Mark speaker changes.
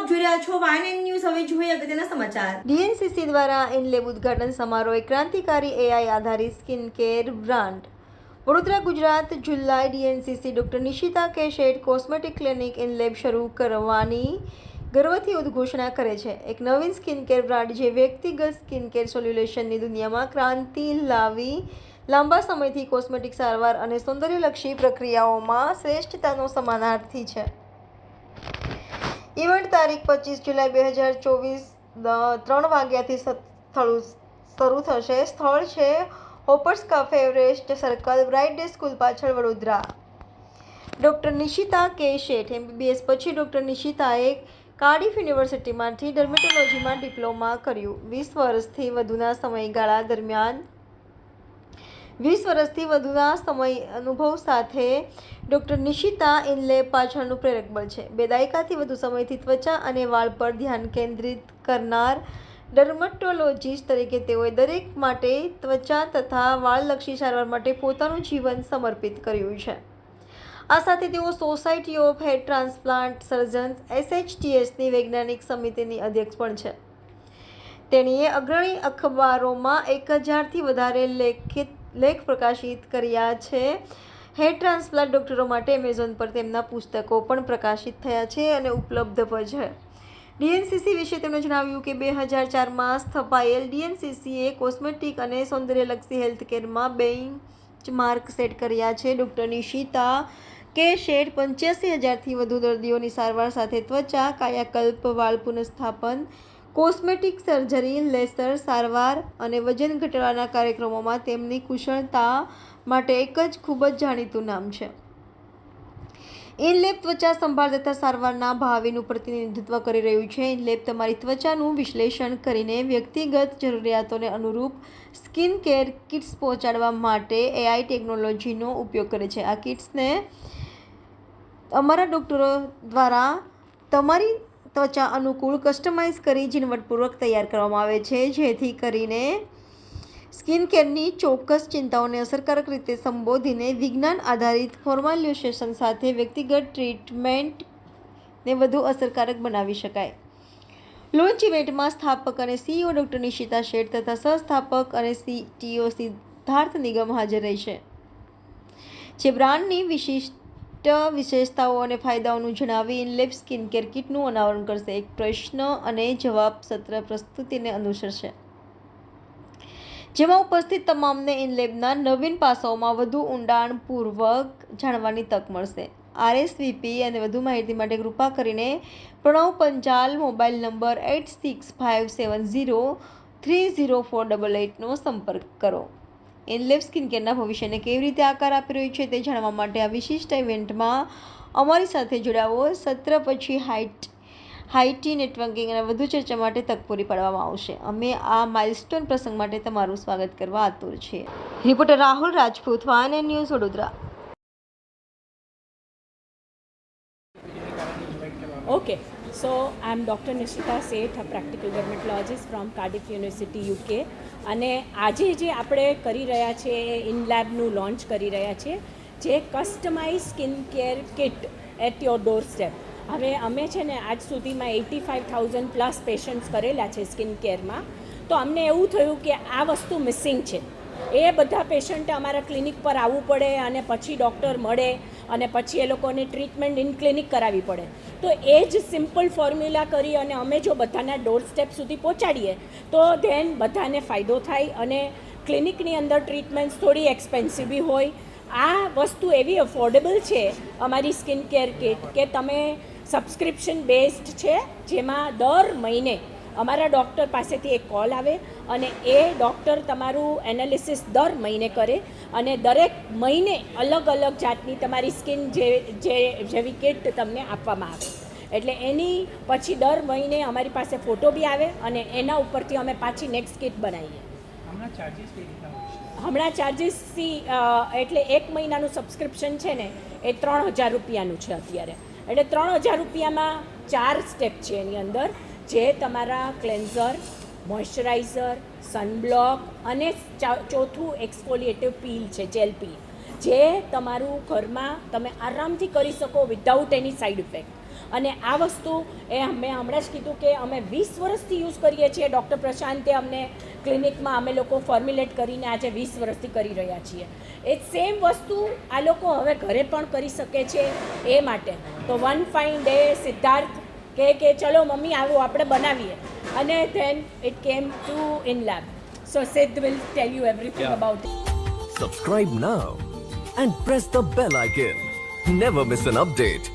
Speaker 1: આપ જોઈ રહ્યા છો વાયએનએન ન્યૂઝ। હવે જોઈએ અગત્યના સમાચાર।
Speaker 2: ડીએનસીસી દ્વારા ઇનલેબ ઉદ્ઘાટન સમારોહ ક્રાંતિકારી એઆઈ આધારિત skin care brand Vadodara Gujarat જુલાઈ DNCC doctor Nishita K Sheth cosmetic clinic ઇનલેબ શરૂ કરવાની ગર્વથી ઉદ્ઘોષણા કરે છે। એક નવીન સ્કિન કેર બ્રાન્ડ જે વ્યક્તિગત સ્કિન કેર સોલ્યુશનની દુનિયામાં ક્રાંતિ લાવી લાંબા સમયથી કોસ્મેટિક સારવાર અને સૌંદર્યલક્ષી પ્રક્રિયાઓમાં શ્રેષ્ઠતાનો સમાનાર્થી છે। ઇવેન્ટ તારીખ 25 જુલાઈ 2024 3 વાગ્યાથી શરૂ થશે। સ્થળ છે hoppers cafe, Everest circle, bright day school પાછળ, Vadodara. Doctor Nishita K Sheth MBBS પછી ડોક્ટર નિશિતાએ કાર્ડિફ યુનિવર્સિટીમાંથી ડર્મેટોલોજીમાં ડિપ્લોમા કર્યું। 20 વર્ષથી વધુના અનુભવ સાથે ડોક્ટર નિશિતા ઇનલેબ પાછળનું પ્રેરક બળ છે। 2 દાયકાથી વધુ સમયથી ત્વચા અને વાળ પર ધ્યાન કેન્દ્રિત કરનાર ડર્મેટોલોજિસ્ટ તરીકે તેઓએ દરેક માટે ત્વચા તથા વાળલક્ષી સારવાર માટે પોતાનું જીવન સમર્પિત કર્યું છે। આ સાથે તેઓ society of hair transplant surgeons SHTSની વૈજ્ઞાનિક સમિતિની અધ્યક્ષ પણ છે। તેણીએ અગ્રણી અખબારોમાં 1000થી વધારે લેખ પ્રકાશિત કર્યા છે। હેર ટ્રાન્સપ્લાન્ટ ડોક્ટરો માટે એમેઝોન પર તેમના પુસ્તકો પણ પ્રકાશિત થયા છે અને ઉપલબ્ધ પણ છે। ડીએનસીસી વિશે તેમણે જણાવ્યું કે 2004માં સ્થપાયેલ ડીએનસીસીએ કોસ્મેટિક અને સૌંદર્યલક્ષી હેલ્થકેરમાં બેન્ચમાર્ક સેટ કર્યા છે। ડોક્ટર નિશિતા કે શેઠ 85,000થી વધુ દર્દીઓની સારવાર સાથે ત્વચા કાયાકલ્પ, વાળ પુનઃસ્થાપન, કોસ્મેટિક સર્જરી, લેસર સારવાર અને વજન ઘટાડવાના કાર્યક્રમોમાં તેમની કુશળતા માટે એક ખૂબ જ જાણીતું નામ છે। ઇનલેબ ત્વચા સંભાળ તથા સારવારના ભાવિનું પ્રતિનિધિત્વ કરી રહ્યું છે। ઇનલેબ તમારી ત્વચાનું વિશ્લેષણ કરીને વ્યક્તિગત જરૂરિયાતોને અનુરૂપ સ્કિન કેર કિટ્સ પહોંચાડવા માટે એઆઈ ટેકનોલોજીનો ઉપયોગ કરે છે। આ કિટ્સને અમારા ડોક્ટરો દ્વારા તમારી ત્વચા અનુકૂળ કસ્ટમાઇઝ કરી ઝીણવટપૂર્વક તૈયાર કરવામાં આવે છે, જેથી કરીને સ્કિન કેરની ચોક્કસ ચિંતાઓને અસરકારક રીતે સંબોધીને વિજ્ઞાન આધારિત ફોર્મ્યુલેશન સાથે વ્યક્તિગત ટ્રીટમેન્ટને વધુ અસરકારક બનાવી શકાય। લોન્ચ ઇવેન્ટમાં સ્થાપક અને સીઈઓ ડોક્ટર નિશિતા શેઠ તથા સહસ્થાપક અને સીટીઓ સિદ્ધાર્થ નિગમ હાજર રહેશે, જે બ્રાન્ડની વિશિષ્ટ વિશેષતાઓ અને ફાયદાઓનું જણાવી ઇનલેબ સ્કિન કેર કિટનું અનાવરણ કરશે। એક પ્રશ્ન અને જવાબ સત્ર પ્રસ્તુતિને અનુસરશે, જેમાં ઉપસ્થિત તમામને ઇનલેબના નવીન પાસાઓમાં વધુ ઊંડાણપૂર્વક જાણવાની તક મળશે। RSVP અને વધુ માહિતી માટે કૃપા કરીને પ્રણવ પંચાલ મોબાઈલ નંબર 865570304888નો સંપર્ક કરો। ઇનલેબ સ્કિન કેરના ભવિષ્યને કેવી રીતે આકાર આપી રહ્યું છે તે જાણવા માટે આ વિશિષ્ટ ઇવેન્ટમાં અમારી સાથે જોડાઓ। સત્ર પછી હાઈટી નેટવર્કિંગ અને વધુ ચર્ચા માટે તક પૂરી પાડવામાં આવશે। અમે આ માઇલસ્ટોન પ્રસંગ માટે તમારું સ્વાગત કરવા આતુર છીએ। Reporter Rahul Rajput, YNN news, Vadodara.
Speaker 3: Okay, so I'm Dr. Nishita Seth, a practical dermatologist from Cardiff University, UK. અને આજે જે આપણે કરી રહ્યા છે એ ઇનલેબનું લોન્ચ કરી રહ્યા છે, જે customize skin care kit at your doorstep. હવે અમે છે ને આજ સુધીમાં 85,000+ પેશન્ટ્સ કરેલા છે સ્કિન કેરમાં, તો અમને એવું થયું કે આ વસ્તુ મિસિંગ છે। એ બધા પેશન્ટે અમારા ક્લિનિક પર આવવું પડે અને પછી ડૉક્ટર મળે અને પછી એ લોકોને ટ્રીટમેન્ટ ઇન ક્લિનિક કરાવવી પડે। તો એ જ સિમ્પલ ફોર્મ્યુલા કરી અને અમે જો બધાના ડોર સ્ટેપ સુધી પહોંચાડીએ તો ધેન બધાને ફાયદો થાય અને ક્લિનિકની અંદર ટ્રીટમેન્ટ્સ થોડી એક્સપેન્સિવ બી હોય। આ વસ્તુ એવી અફોર્ડેબલ છે અમારી સ્કિન કેર કિટ કે તમે સબસ્ક્રિપ્શન બેઝડ છે, જેમાં દર મહિને અમારા ડૉક્ટર પાસેથી એક કોલ આવે અને એ ડૉક્ટર તમારું એનાલિસિસ દર મહિને કરે અને દરેક મહિને અલગ અલગ જાતની તમારી સ્કિન જેવી કિટ તમને આપવામાં આવે। એટલે એની પછી દર મહિને અમારી પાસે ફોટો બી આવે અને એના ઉપરથી અમે પાછી નેક્સ્ટ કિટ બનાવીએ। હમણાં ચાર્જિસ એટલે 1 મહિનાનું સબસ્ક્રિપ્શન છે ને એ 3,000 રૂપિયાનું છે અત્યારે। એટલે 3,000 રૂપિયામાં 4 સ્ટેપ છે એની અંદર, જે તમારા ક્લેન્ઝર, મોઇશ્ચરાઇઝર, સનબ્લોક અને ચોથું એક્સફોલિએટિવ પીલ છે, જેલ પીલ, જે તમારું ઘરમાં તમે આરામથી કરી શકો વિધાઉટ એની સાઇડ ઇફેક્ટ। અને આ વસ્તુ મેં હમણાં જ કીધું કે અમે 20 વર્ષથી યુઝ કરીએ છીએ. ડૉક્ટર પ્રશાંતે અમને ક્લિનિકમાં અમે લોકો ફોર્મ્યુલેટ કરીને આજે 20 વર્ષથી કરી રહ્યા છીએ. એ સેમ વસ્તુ આ લોકો હવે ઘરે પણ કરી શકે છે. એ માટે તો વન ફાઇન ડે સિદ્ધાર્થ કે ચલો મમ્મી આવો આપણે બનાવીએ, અને then it came to InLab. So Sid will tell you everything about it.
Speaker 4: Subscribe now and press the bell icon. Never miss an update.